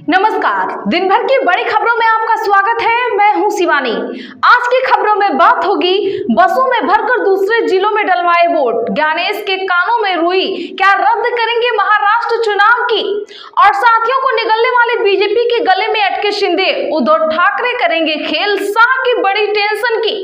नमस्कार, दिन भर की बड़ी खबरों में आपका स्वागत है। मैं हूं शिवानी। आज की खबरों में बात होगी बसों में भरकर दूसरे जिलों में डलवाए वोट, ज्ञानेश के कानों में रुई, क्या रद्द करेंगे महाराष्ट्र चुनाव की, और साथियों को निगलने वाले बीजेपी के गले में अटके शिंदे, उद्धव ठाकरे करेंगे खेल शाह की बड़ी टेंशन की।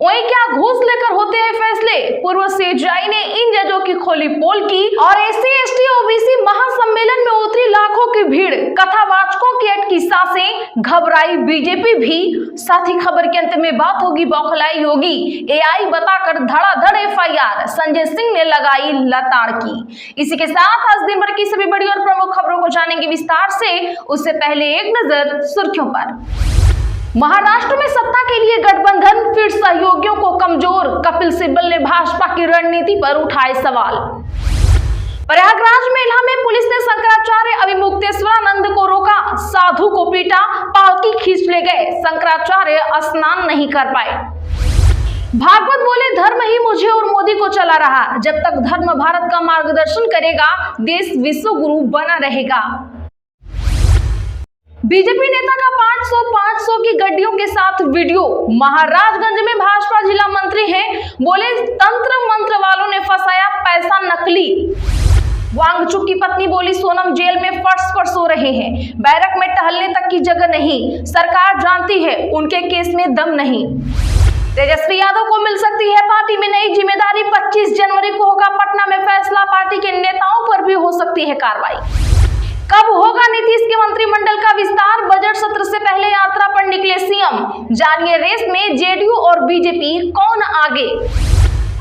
वहीं क्या घूस लेकर होते हैं फैसले, पूर्व सीजेआई ने इन जजों की खोली पोल की, और एससी एसटी ओबीसी महासम्मेलन में उतरी लाखों की भीड़, कथावाचकों की अटकी सांसें, घबराई बीजेपी भी। साथ ही खबर के अंत में बात होगी बौखलाई योगी, एआई बताकर धड़ाधड़ एफआईआर, संजय सिंह ने लगाई लताड़ की। इसी के साथ आज दिन भर की सभी बड़ी और प्रमुख खबरों को जानेंगे विस्तार से। उससे पहले एक नजर सुर्खियों पर। महाराष्ट्र में सत्ता के लिए गठबंधन, फिर सहयोगियों को कमजोर, कपिल सिब्बल ने भाजपा की रणनीति पर उठाए सवाल। प्रयागराज मेला में पुलिस ने शंकराचार्य अभिमुक्तेश्वरानंद को रोका, साधु को पीटा, पालकी खींच ले गए, शंकराचार्य स्नान नहीं कर पाए। भागवत बोले धर्म ही मुझे और मोदी को चला रहा, जब तक धर्म भारत का मार्गदर्शन करेगा देश विश्व गुरु बना रहेगा। बीजेपी नेता का 500 की गड्डियों के साथ वीडियो, महाराजगंज में भाजपा जिला मंत्री हैं, बोले तंत्र मंत्र वालों ने फंसाया पैसा नकली। वांगचुक की पत्नी बोली सोनम जेल में फर्श पर सो रहे हैं, बैरक में टहलने तक की जगह नहीं, सरकार जानती है उनके केस में दम नहीं। तेजस्वी यादव को मिल सकती है पार्टी में नई जिम्मेदारी, 25 जनवरी को होगा पटना में फैसला, पार्टी के नेताओं पर भी हो सकती है कार्रवाई। कब होगा नीतीश के मंत्रिमंडल का विस्तार, बजट सत्र से पहले यात्रा पर निकले सीएम, जानिए रेस में जेडीयू और बीजेपी कौन आगे।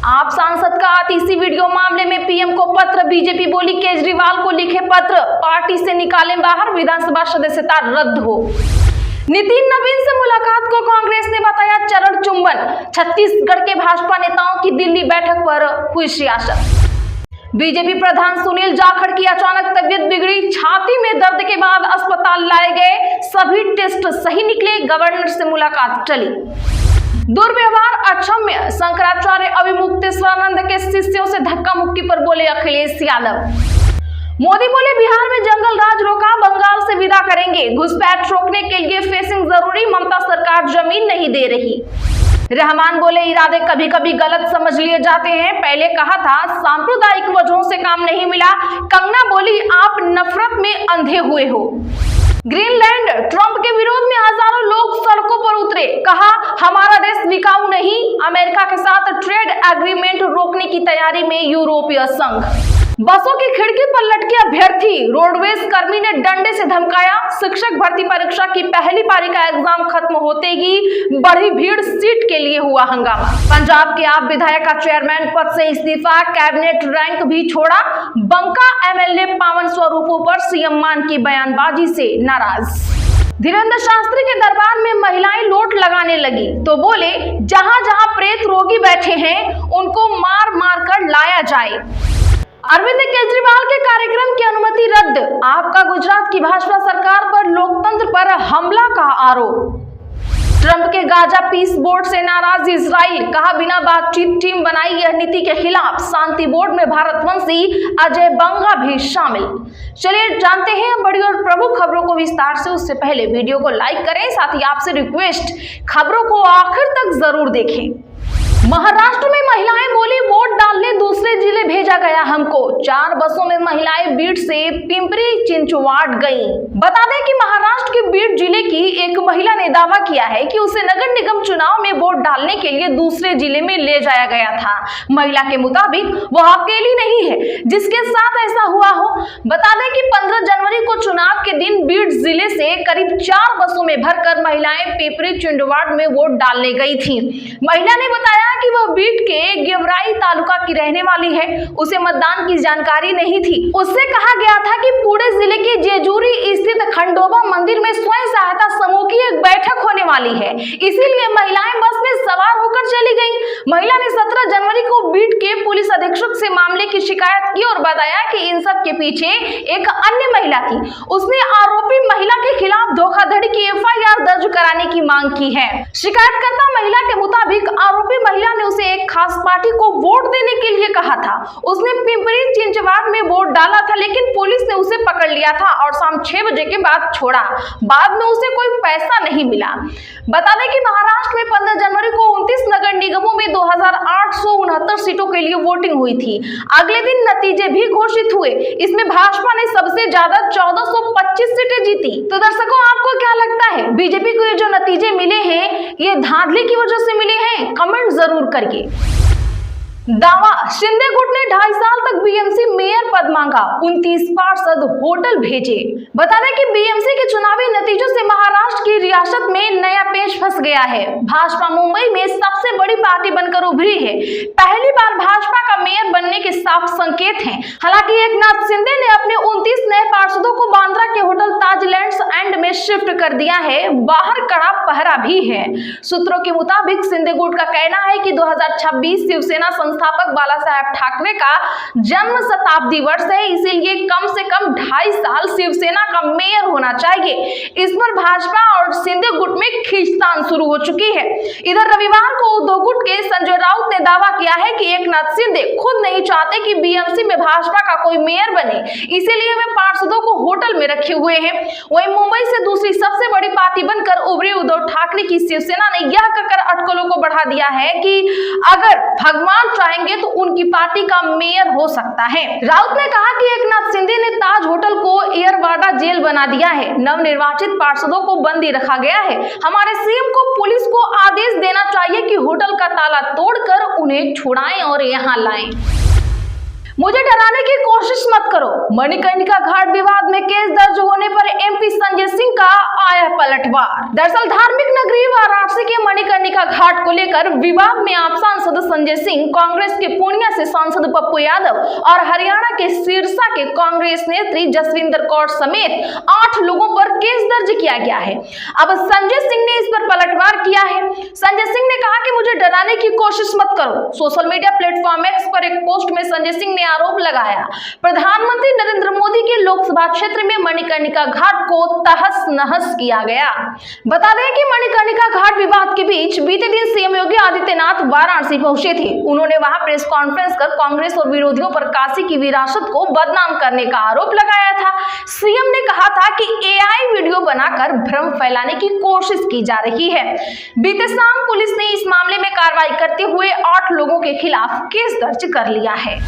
आप सांसद का आतिशी वीडियो मामले में पीएम को पत्र, बीजेपी बोली केजरीवाल को लिखे पत्र, पार्टी से निकाले बाहर, विधानसभा सदस्यता रद्द हो। नितिन नवीन से मुलाकात को कांग्रेस ने बताया चरण चुंबन, छत्तीसगढ़ के भाजपा नेताओं की दिल्ली बैठक पर हुई सियासत। बीजेपी प्रधान सुनील जाखड़ की अचानक तबीयत बिगड़ी, छाती में दर्द के बाद अस्पताल लाए गए, सभी टेस्ट सही निकले, गवर्नर से मुलाकात टली। दुर्व्यवहार अक्षम्य, शंकराचार्य अभिमुक्तेश्वरानंद के शिष्यों से धक्का मुक्की पर बोले अखिलेश यादव। मोदी बोले बिहार में जंगल राज रोका, बंगाल से विदा करेंगे, घुसपैठ रोकने के लिए फेंसिंग जरूरी, ममता सरकार जमीन नहीं दे रही। रहमान बोले इरादे कभी कभी गलत समझ लिए जाते हैं, पहले कहा था सांप्रदायिक वजहों से काम नहीं मिला। कंगना बोली आप नफरत में अंधे हुए हो। ग्रीनलैंड, ट्रंप के विरोध में हजारों लोग सड़कों पर उतरे, कहा हमारा देश बिकाऊ नहीं, अमेरिका के साथ ट्रेड एग्रीमेंट रोकने की तैयारी में यूरोपीय संघ। बसों की खिड़की पर लटके अभ्यर्थी, रोडवेज कर्मी ने डंडे से धमकाया, शिक्षक भर्ती परीक्षा की पहली पारी का एग्जाम खत्म होते ही बढ़ी भीड़, सीट के लिए हुआ हंगामा। पंजाब के आप विधायक का चेयरमैन पद से इस्तीफा, कैबिनेट रैंक भी छोड़ा, बंका एमएलए पावन स्वरूपों पर सीएम मान की बयानबाजी से नाराज। धीरेन्द्र शास्त्री के दरबार में महिलाएं लोट लगाने लगी तो बोले जहां जहां प्रेत रोगी बैठे हैं उनको मार मार कर लाया जाए। अरविंद केजरीवाल के कार्यक्रम की अनुमति रद्द, आपका गुजरात की भाजपा सरकार पर लोकतंत्र पर हमला का आरोप। ट्रंप के गाजा पीस बोर्ड से नाराज इजराइल, कहा बिना बातचीत टीम बनाई यह नीति के खिलाफ, शांति बोर्ड में भारतवंशी अजय बंगा भी शामिल। चलिए जानते हैं बड़ी और प्रमुख खबरों को विस्तार से। उससे पहले वीडियो को लाइक करें, साथ ही आपसे रिक्वेस्ट खबरों को आखिर तक जरूर देखें। महाराष्ट्र में महिलाएं बोली वोट डालने दूसरे जिले भेजा गया हमको, 4 बसों में महिलाएं बीड से पिंपरी चिंचवाड़ गईं। बता दें कि महाराष्ट्र के बीड जिले की एक महिला ने दावा किया है कि उसे नगर निगम चुनाव में वोट डालने के लिए दूसरे जिले में ले जाया गया था। महिला के मुताबिक वह अकेली नहीं है जिसके साथ ऐसा हुआ हो। बता दें कि 15 जनवरी को चुनाव के दिन बीड जिले से करीब 4 बसों में भरकर महिलाएं पिंपरी चिंचवाड़ में वोट डालने गई थी। महिला ने बताया कि वह बीड के गेवराई तालुका की रहने वाली है, उसे मतदान की जानकारी नहीं थी। उससे कहा गया था कि पूरे जिले के जेजूरी स्थित खंडोबा मंदिर में स्वयं सहायता समूह की एक बैठक होने वाली है, इसीलिए महिलाएं बस में सवार होकर चली गईं। महिला ने 17 जनवरी को बीड के पुलिस अधीक्षक से मामले की शिकायत की और बताया कि इन सब के पीछे एक अन्य महिला थी। उसने आरोपी महिला के खिलाफ धोखाधड़ी की एफआईआर दर्ज कराने की मांग की है। शिकायतकर्ता महिला के मुताबिक आरोपी महिला ने उसे एक खास पार्टी को वोट देने के लिए कहा था। उसने पिंपरी चिंचवाड़ में वोट डाला था, लेकिन पुलिस ने उसे पकड़ लिया था और शाम 6 बजे के बाद छोड़ा। बाद में उसे कोई पैसा नहीं मिला। बता दें कि महाराष्ट्र में 15 जनवरी को 29 नगर निगमों में 2869 सीटों के लिए वोटिंग हुई थी। अगले दिन नतीजे भी घोषित हुए। इसमें भाजपा ने सबसे ज्यादा 1425 सीटें जीती। तो दर्शकों, आपको क्या लगता है, बीजेपी को ये जो नतीजे मिले हैं ये धांधली की वजह से मिले हैं? कमेंट जरूर करिए। दावा, शिंदे गुट ने 2.5 साल तक बीएमसी मेयर पद मांगा, 29 पार्षद होटल भेजे। बता दें कि बीएमसी के चुनावी नतीजों से महाराष्ट्र की रियासत में नया पेच फंस गया है। भाजपा मुंबई में सबसे बड़ी पार्टी बनकर उभरी है। पहली बार भाजपा का मेयर बनने के साफ संकेत हैं। हालांकि एकनाथ शिंदे ने अपने 29 नए पार्षदों को बांद्रा के होटल ताज लैंड्स एंड में शिफ्ट कर दिया है। बाहर कड़ा पहरा भी है। सूत्रों के मुताबिक शिंदे गुट का कहना है कि 2026 शिवसेना संस्थापक बाला साहेब ठाकरे का जन्म शताब्दी वर्ष है, इसीलिए कम से कम 2.5 साल शिवसेना का मेयर होना चाहिए। इस पर भाजपा और शिंदे गुट में खींचतान शुरू हो चुकी है। इधर रविवार को उद्धव गुट के संजय राउत ने दावा किया है कि एकनाथ शिंदे खुद नहीं चाहते कि बीएमसी में भाजपा का कोई मेयर बने, इसीलिए वे पार्षदों को होटल में रखे हुए हैं। वहीं मुंबई से दूसरी सबसे बड़ी पार्टी बनकर उभरी उद्धव ठाकरे की शिवसेना ने यह कहकर अटकलों को बढ़ा दिया है कि अगर भगवान चाहेंगे तो उनकी पार्टी का मेयर हो सकता है। राउत ने कहा कि एकनाथ शिंदे ने ताज होटल को एयरवाडा जेल बना दिया है। नवनिर्वाचित पार्षदों को बंदी रखा गया है। हमारे सीएम को पुलिस को आदेश देना चाहिए कि होटल का ताला तोड़कर उन्हें छुड़ाएं और यहां लाएं। मुझे डराने की कोशिश मत करो, मणिकर्णिका घाट विवाद में केस दर्ज होने पर एमपी संजय सिंह का आया पलटवार। दरअसल धार्मिक नगरी वाराणसी के मणिकर्णिका घाट को लेकर विवाद में आप सांसद संजय सिंह, कांग्रेस के पूर्णिया से सांसद पप्पू यादव और हरियाणा के सिरसा के कांग्रेस नेत्री जसविंदर कौर समेत 8 लोगों पर केस दर्ज किया गया है। अब संजय सिंह ने इस पर पलटवार किया है। संजय सिंह ने कहा कि मुझे डराने की कोशिश मत करो। सोशल मीडिया प्लेटफॉर्म एक्स पर एक पोस्ट में संजय सिंह ने आरोप लगाया, प्रधानमंत्री नरेंद्र मोदी के लोकसभा क्षेत्र में मणिकर्णिका घाट को तहस नहस किया गया। बता दें कि मणिकर्णिका घाट विवाद के बीच बीते दिन सीएम योगी आदित्यनाथ वाराणसी पहुंचे थे। उन्होंने वहां प्रेस कॉन्फ्रेंस कर कांग्रेस और विरोधियों पर काशी की विरासत को बदनाम करने का आरोप लगाया था। सीएम ने कहा था कि एआई वीडियो बनाकर भ्रम फैलाने की कोशिश की जा रही है। बीते शाम पुलिस ने इस मामले में कार्रवाई करते हुए 8 लोगों के खिलाफ केस दर्ज कर लिया है।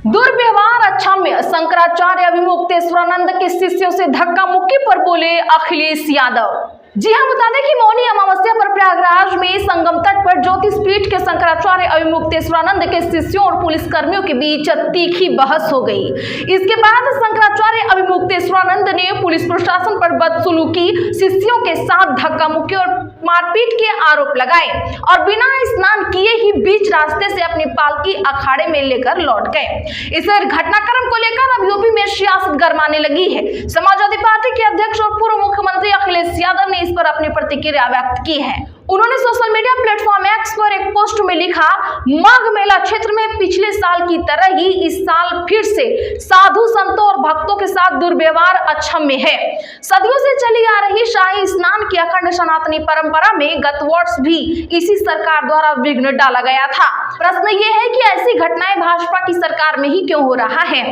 दुर्व्यवहार अक्षम्य, शंकराचार्य अभिमुक्तेश्वरानंद के शिष्यों से धक्का मुक्की पर बोले अखिलेश यादव। जी हां, बता दें कि मौनी अमावस्या पर प्रयागराज में संगम तट पर ज्योतिष पीठ के शंकराचार्य अभिमुक्तेश्वरानंद के शिष्यों और पुलिसकर्मियों के बीच तीखी बहस हो गई। इसके बाद शंकराचार्य अभिमुक्तेश्वरानंद ने पुलिस प्रशासन पर बदसलूकी, शिष्यों के साथ धक्का मुक्की और मारपीट के आरोप लगाए और बिना स्नान किए ही बीच रास्ते से अपनी पालकी अखाड़े में लेकर लौट गए। इस घटनाक्रम को लेकर अब यूपी में सियासत गरमाने लगी है। समाजवादी पार्टी के अध्यक्ष और पूर्व मुख्यमंत्री अखिलेश यादव ने इस पर अपनी प्रतिक्रिया व्यक्त की है। उन्होंने सोशल मीडिया प्लेटफॉर्म एक्स पर एक पोस्ट में लिखा, माघ मेला क्षेत्र में पिछले साल की तरह ही इस साल फिर से साधु संतों और भक्तों के साथ दुर्व्यवहार अक्षम्य है। सदियों से चली आ रही शाही स्नान की अखंड सनातनी परंपरा में गत वर्ष भी इसी सरकार द्वारा विघ्न डाला गया था। प्रश्न ये है कि ऐसी घटनाएं भाजपा की सरकार में ही क्यों हो रहा है?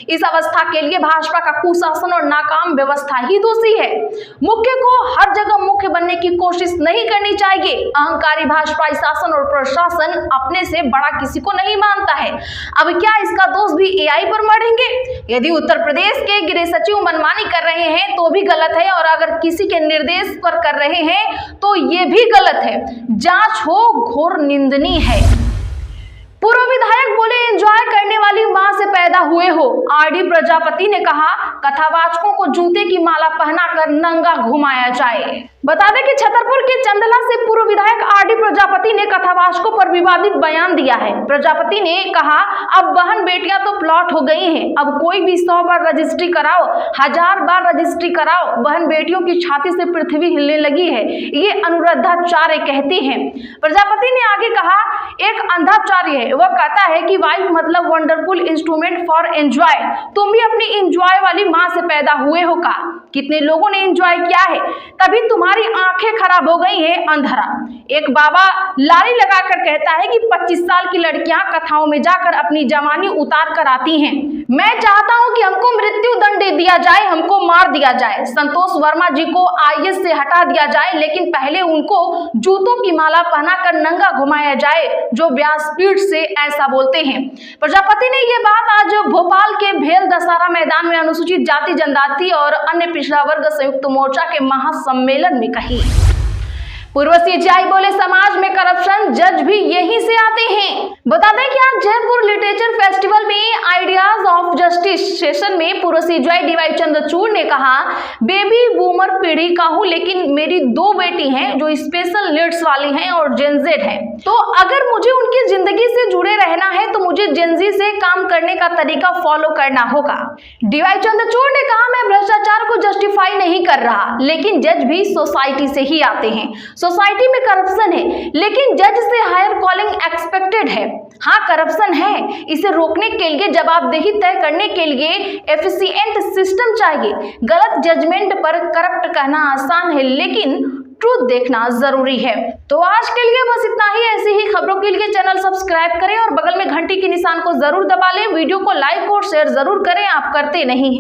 इस अवस्था के लिए भाजपा का कुशासन और नाकाम व्यवस्था ही दोषी है। मुख्य को हर जगह मुख्य बनने की कोशिश नहीं करनी चाहिए। अहंकारी भाजपाई शासन और प्रशासन अपने से बड़ा किसी को नहीं मानता है। अब क्या इसका दोष भी एआई पर मढ़ेंगे? यदि उत्तर प्रदेश के गृह सचिव मनमानी कर रहे हैं तो भी गलत है, और अगर किसी के निर्देश पर कर रहे हैं तो ये भी गलत है। जांच हो, घोर निंदनीय है। पूर्व विधायक बोले, एंजॉय करने वाली मां से पैदा हुए हो। आरडी प्रजापति ने कहा, कथावाचकों को जूते की माला पहनाकर नंगा घुमाया जाए। बता दें कि छतरपुर के चंदला से पूर्व विधायक आरडी प्रजापति ने कथावाचकों पर विवादित बयान दिया है। प्रजापति ने कहा, अब बहन बेटियां तो प्लॉट हो गई हैं, अब कोई भी 100 बार रजिस्ट्री कराओ, 1000 बार रजिस्ट्री कराओ, बहन बेटियों की छाती से पृथ्वी हिलने लगी है, ये अनुराधाचार्य कहती हैं। प्रजापति ने आगे कहा, एक अंधाचार्य है, वह कहता है कि वाइफ मतलब वंडरफुल इंस्ट्रूमेंट फॉर एंजॉय। तुम भी अपनी एंजॉय वाली माँ से पैदा हुए हो का? कितने लोगों ने एंजॉय किया है, तभी तुम्हारी आंखें खराब हो गई हैं अंधरा। एक बाबा लारी लगाकर कहता है कि 25 साल की लड़कियां कथाओं में जाकर अपनी जवानी उतार कर आती हैं। मैं चाहता हूं कि हमको मृत्यु दंड दे दिया जाए, हमको मार दिया जाए, संतोष वर्मा जी को आईएएस से हटा दिया जाए, लेकिन पहले उनको जूतों की माला पहनाकर नंगा घुमाया जाए जो व्यासपीठ से ऐसा बोलते हैं। प्रजापति ने ये बात आज भोपाल के भेल दशहरा मैदान में अनुसूचित जाति जनजाति और अन्य पिछड़ा वर्ग संयुक्त मोर्चा के महासम्मेलन में कही। पूर्व सीजीआई बोले समाज में करप्शन जज भी यहीं से आते हैं। बता दें कि आज जयपुर लिटरेचर फेस्टिवल में आइडियाज ऑफ जस्टिस सेशन में पूर्व सीजीआई डीवाई चंद्रचूड़ ने कहा, बेबी बूमर पीढ़ी का हूं, लेकिन मेरी 2 बेटी हैं जो स्पेशल नीड्स वाली हैं और जेनजेड हैं। तो अगर मुझे उनकी जिंदगी से जुड़े रहना है तो मुझे जेनजी से काम करने का तरीका फॉलो करना होगा। डीवाई चंद्रचूड़ ने कहा, मैं भ्रष्टाचार को जस्टिफाई नहीं कर रहा, लेकिन जज भी सोसाइटी से ही आते हैं। सोसाइटी में करप्शन है, लेकिन जज से हायर कॉलिंग एक्सपेक्टेड है। हाँ, करप्शन है, इसे रोकने के लिए जवाबदेही तय करने के लिए एफिशिएंट सिस्टम चाहिए। गलत जजमेंट पर करप्ट कहना आसान है, लेकिन ट्रूथ देखना जरूरी है। तो आज के लिए बस इतना ही। ऐसी ही खबरों के लिए चैनल सब्सक्राइब करें और बगल में घंटी के निशान को जरूर दबा लें। वीडियो को लाइक और शेयर जरूर करें, आप करते नहीं हैं।